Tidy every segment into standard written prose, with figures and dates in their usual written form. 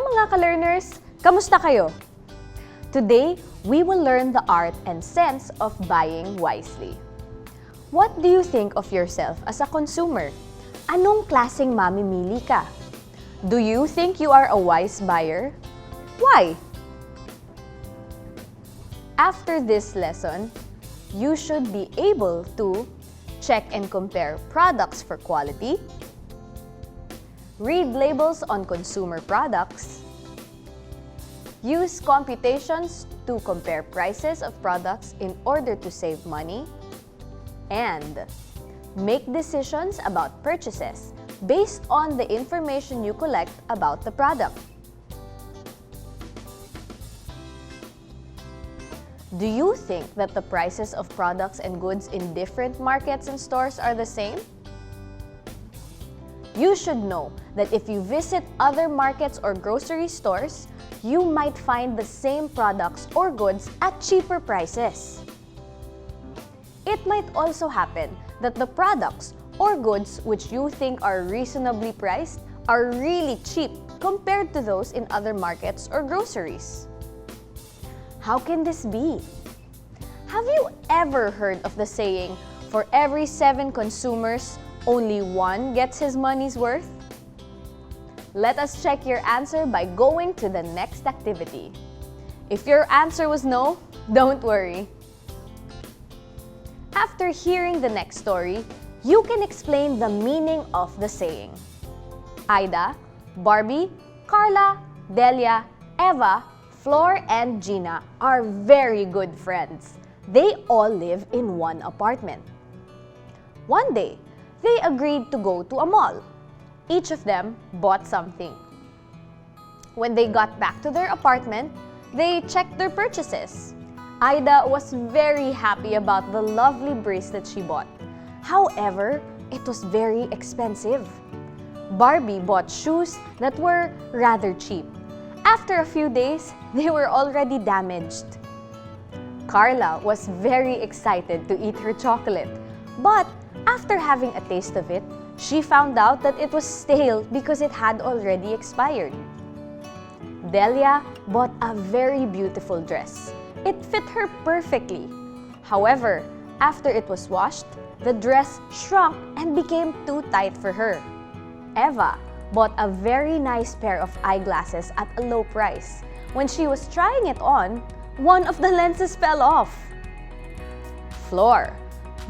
mga ka-learners! Kamusta kayo? Today, we will learn the art and sense of buying wisely. What do you think of yourself as a consumer? Anong klaseng mamimili ka? Do you think you are a wise buyer? Why? After this lesson, you should be able to check and compare products for quality, read labels on consumer products, use computations to compare prices of products in order to save money, and make decisions about purchases based on the information you collect about the product. Do you think that the prices of products and goods in different markets and stores are the same? You should know that if you visit other markets or grocery stores, you might find the same products or goods at cheaper prices. It might also happen that the products or goods which you think are reasonably priced are really cheap compared to those in other markets or groceries. How can this be? Have you ever heard of the saying, for every 7 consumers, only 1 gets his money's worth? Let us check your answer by going to the next activity. If your answer was no, don't worry. After hearing the next story, you can explain the meaning of the saying. Ida, Barbie, Carla, Delia, Eva, Flor, and Gina are very good friends. They all live in one apartment. One day, they agreed to go to a mall. Each of them bought something. When they got back to their apartment, they checked their purchases. Ida was very happy about the lovely bracelet she bought. However, it was very expensive. Barbie bought shoes that were rather cheap. After a few days, they were already damaged. Carla was very excited to eat her chocolate, but after having a taste of it, she found out that it was stale because it had already expired. Delia bought a very beautiful dress. It fit her perfectly. However, after it was washed, the dress shrunk and became too tight for her. Eva bought a very nice pair of eyeglasses at a low price. When she was trying it on, one of the lenses fell off. Flor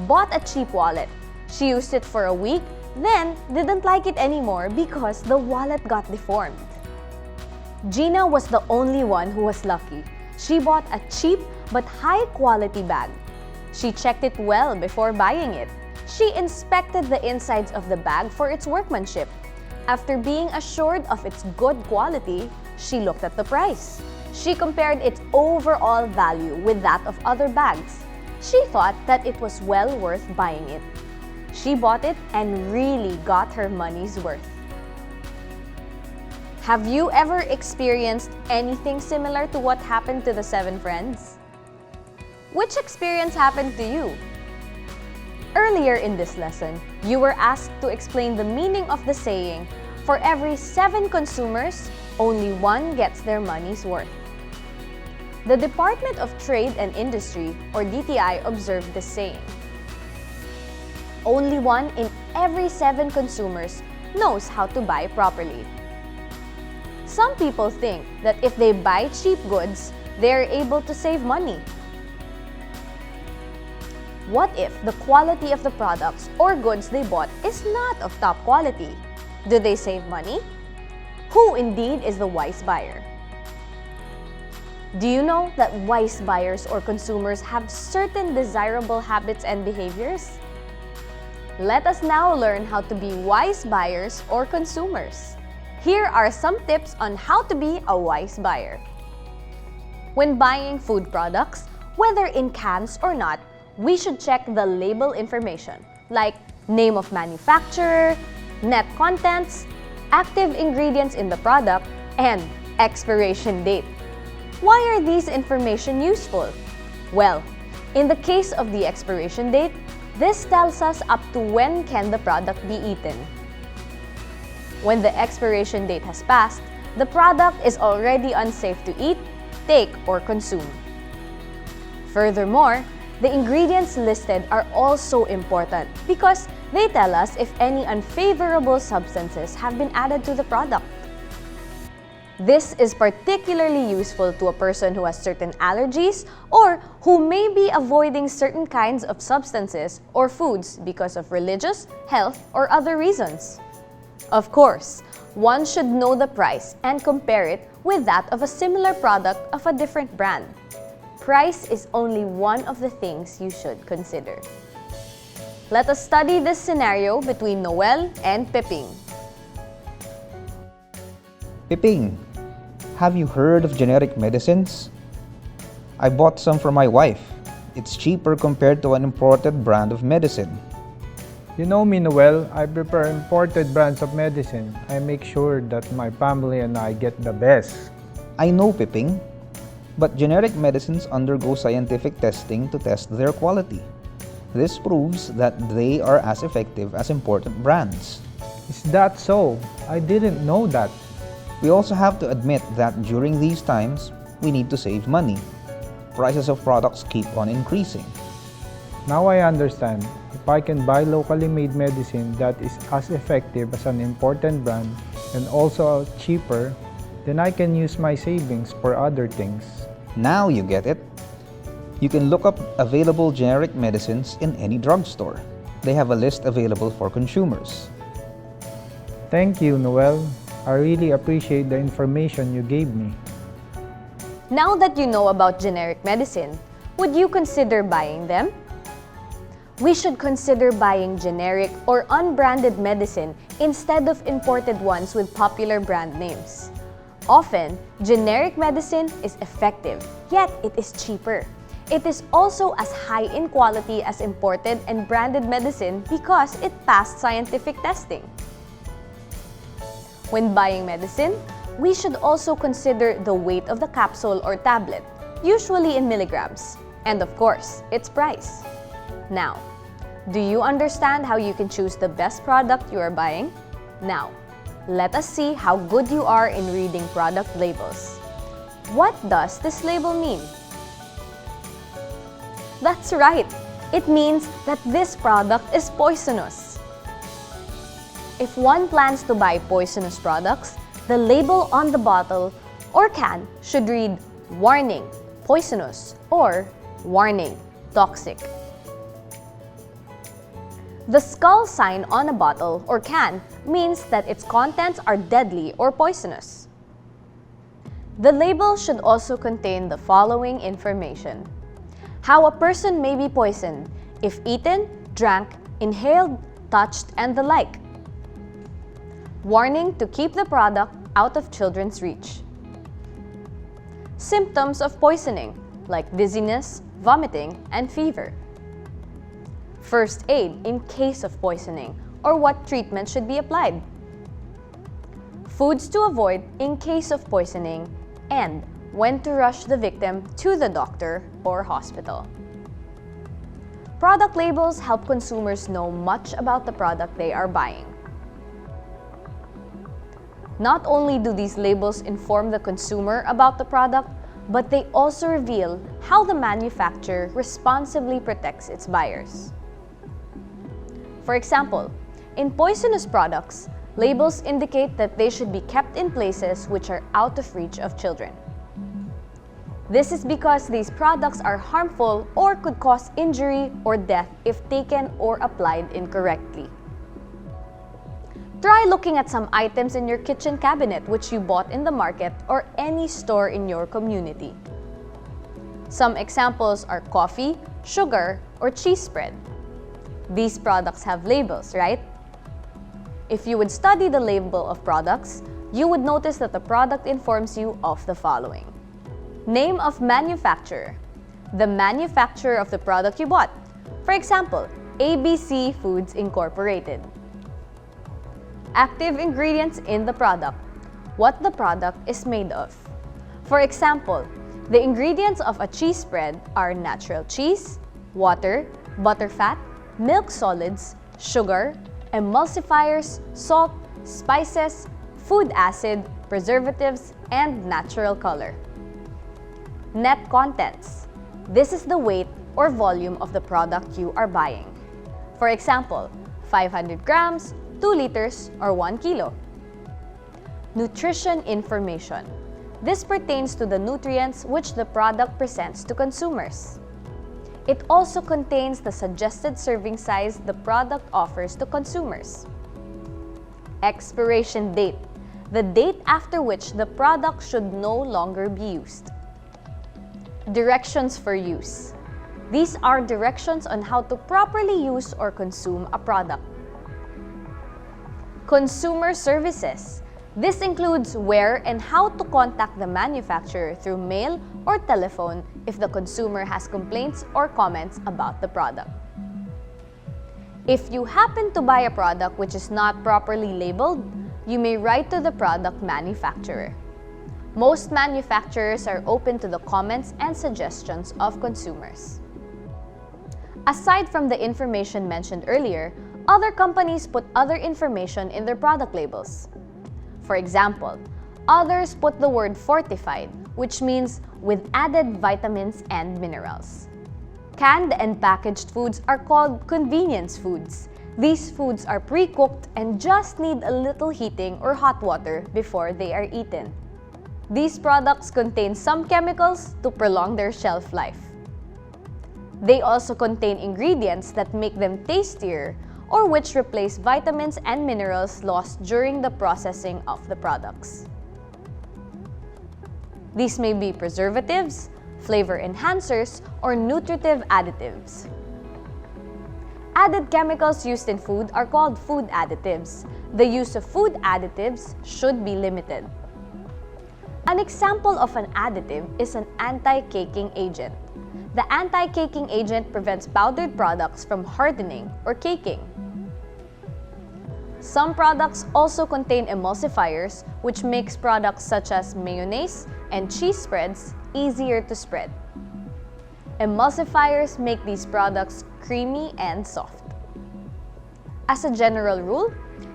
bought a cheap wallet. She used it for a week, then didn't like it anymore because the wallet got deformed. Gina was the only one who was lucky. She bought a cheap but high-quality bag. She checked it well before buying it. She inspected the insides of the bag for its workmanship. After being assured of its good quality, she looked at the price. She compared its overall value with that of other bags. She thought that it was well worth buying it. She bought it and really got her money's worth. Have you ever experienced anything similar to what happened to the 7 friends? Which experience happened to you? Earlier in this lesson, you were asked to explain the meaning of the saying, for every 7 consumers, only 1 gets their money's worth. The Department of Trade and Industry, or DTI, observed this saying. Only 1 in every 7 consumers knows how to buy properly. Some people think that if they buy cheap goods, they are able to save money. What if the quality of the products or goods they bought is not of top quality? Do they save money? Who indeed is the wise buyer? Do you know that wise buyers or consumers have certain desirable habits and behaviors? Let us now learn how to be wise buyers or consumers. Here are some tips on how to be a wise buyer. When buying food products, whether in cans or not, we should check the label information like name of manufacturer, net contents, active ingredients in the product, and expiration date. Why are these information useful? Well, in the case of the expiration date, this tells us up to when can the product be eaten. When the expiration date has passed, the product is already unsafe to eat, take, or consume. Furthermore, the ingredients listed are also important because they tell us if any unfavorable substances have been added to the product. This is particularly useful to a person who has certain allergies or who may be avoiding certain kinds of substances or foods because of religious, health, or other reasons. Of course, one should know the price and compare it with that of a similar product of a different brand. Price is only one of the things you should consider. Let us study this scenario between Noel and Piping. Piping, have you heard of generic medicines? I bought some for my wife. It's cheaper compared to an imported brand of medicine. You know me, Noel. I prefer imported brands of medicine. I make sure that my family and I get the best. I know, Piping, but generic medicines undergo scientific testing to test their quality. This proves that they are as effective as imported brands. Is that so? I didn't know that. We also have to admit that during these times, we need to save money. Prices of products keep on increasing. Now I understand. If I can buy locally made medicine that is as effective as an imported brand and also cheaper, then I can use my savings for other things. Now you get it. You can look up available generic medicines in any drugstore. They have a list available for consumers. Thank you, Noel. I really appreciate the information you gave me. Now that you know about generic medicine, would you consider buying them? We should consider buying generic or unbranded medicine instead of imported ones with popular brand names. Often, generic medicine is effective, yet it is cheaper. It is also as high in quality as imported and branded medicine because it passed scientific testing. When buying medicine, we should also consider the weight of the capsule or tablet, usually in milligrams, and of course, its price. Now, do you understand how you can choose the best product you are buying? Now, let us see how good you are in reading product labels. What does this label mean? That's right! It means that this product is poisonous. If one plans to buy poisonous products, the label on the bottle or can should read "Warning, Poisonous" or "Warning, Toxic." The skull sign on a bottle or can means that its contents are deadly or poisonous. The label should also contain the following information: how a person may be poisoned if eaten, drank, inhaled, touched, and the like. Warning to keep the product out of children's reach. Symptoms of poisoning like dizziness, vomiting, and fever. First aid in case of poisoning or what treatment should be applied. Foods to avoid in case of poisoning and when to rush the victim to the doctor or hospital. Product labels help consumers know much about the product they are buying. Not only do these labels inform the consumer about the product, but they also reveal how the manufacturer responsibly protects its buyers. For example, in poisonous products, labels indicate that they should be kept in places which are out of reach of children. This is because these products are harmful or could cause injury or death if taken or applied incorrectly. Try looking at some items in your kitchen cabinet which you bought in the market or any store in your community. Some examples are coffee, sugar, or cheese spread. These products have labels, right? If you would study the label of products, you would notice that the product informs you of the following. Name of manufacturer. The manufacturer of the product you bought. For example, ABC Foods Incorporated. Active ingredients in the product. What the product is made of. For example, the ingredients of a cheese spread are natural cheese, water, butterfat, milk solids, sugar, emulsifiers, salt, spices, food acid, preservatives, and natural color. Net contents. This is the weight or volume of the product you are buying. For example, 500 grams, 2 liters, or 1 kilo. Nutrition information. This pertains to the nutrients which the product presents to consumers. It also contains the suggested serving size the product offers to consumers. Expiration date. The date after which the product should no longer be used. Directions for use. These are directions on how to properly use or consume a product. Consumer services. This includes where and how to contact the manufacturer through mail or telephone if the consumer has complaints or comments about the product. If you happen to buy a product which is not properly labeled, you may write to the product manufacturer. Most manufacturers are open to the comments and suggestions of consumers. Aside from the information mentioned earlier, other companies put other information in their product labels. For example, others put the word fortified, which means with added vitamins and minerals. Canned and packaged foods are called convenience foods. These foods are pre-cooked and just need a little heating or hot water before they are eaten. These products contain some chemicals to prolong their shelf life. They also contain ingredients that make them tastier or which replace vitamins and minerals lost during the processing of the products. These may be preservatives, flavor enhancers, or nutritive additives. Added chemicals used in food are called food additives. The use of food additives should be limited. An example of an additive is an anti-caking agent. The anti-caking agent prevents powdered products from hardening or caking. Some products also contain emulsifiers, which makes products such as mayonnaise and cheese spreads easier to spread. Emulsifiers make these products creamy and soft. As a general rule,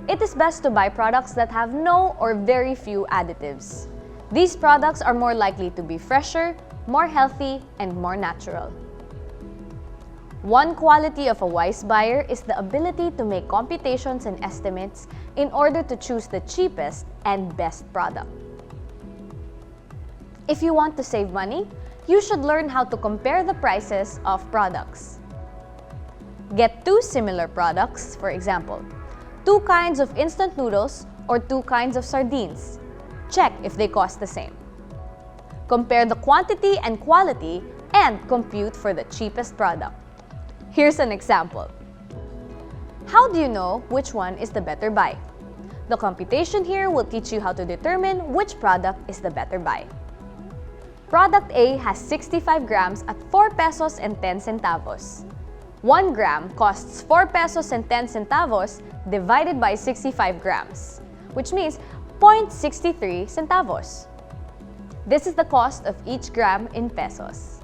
it is best to buy products that have no or very few additives. These products are more likely to be fresher, more healthy, and more natural. One quality of a wise buyer is the ability to make computations and estimates in order to choose the cheapest and best product. If you want to save money, you should learn how to compare the prices of products. Get two similar products, for example, 2 kinds of instant noodles or 2 kinds of sardines. Check if they cost the same. Compare the quantity and quality and compute for the cheapest product. Here's an example. How do you know which one is the better buy? The computation here will teach you how to determine which product is the better buy. Product A has 65 grams at 4 pesos and 10 centavos. 1 gram costs 4 pesos and 10 centavos divided by 65 grams, which means 0.63 centavos. This is the cost of each gram in pesos.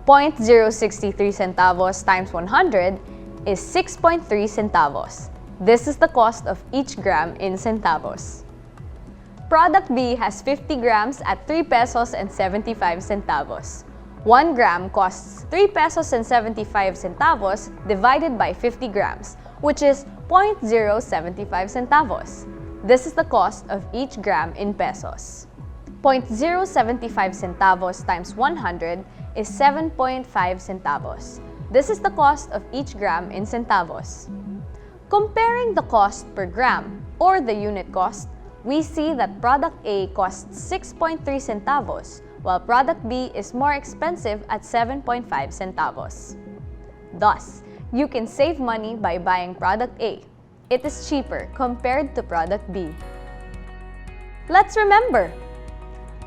0.063 centavos times 100 is 6.3 centavos. This is the cost of each gram in centavos. Product B has 50 grams at 3 pesos and 75 centavos. 1 gram costs 3 pesos and 75 centavos divided by 50 grams, which is 0.075 centavos. This is the cost of each gram in pesos. 0.075 centavos times 100 is 7.5 centavos. This is the cost of each gram in centavos. Comparing the cost per gram or the unit cost, we see that product A costs 6.3 centavos, while product B is more expensive at 7.5 centavos. Thus, you can save money by buying product A. It is cheaper compared to product B. Let's remember,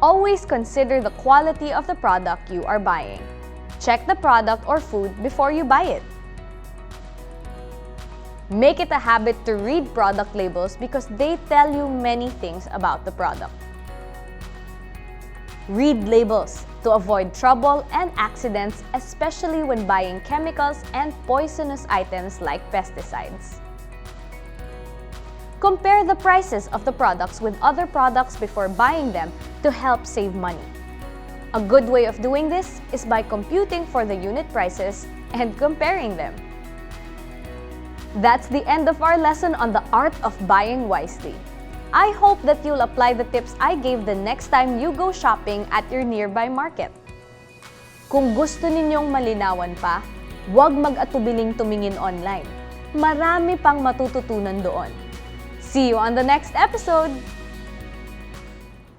always consider the quality of the product you are buying. Check the product or food before you buy it. Make it a habit to read product labels because they tell you many things about the product. Read labels to avoid trouble and accidents, especially when buying chemicals and poisonous items like pesticides. Compare the prices of the products with other products before buying them to help save money. A good way of doing this is by computing for the unit prices and comparing them. That's the end of our lesson on the art of buying wisely. I hope that you'll apply the tips I gave the next time you go shopping at your nearby market. Kung gusto ninyong malinawan pa, huwag mag-atubiling tumingin online. Marami pang matututunan doon. See you on the next episode!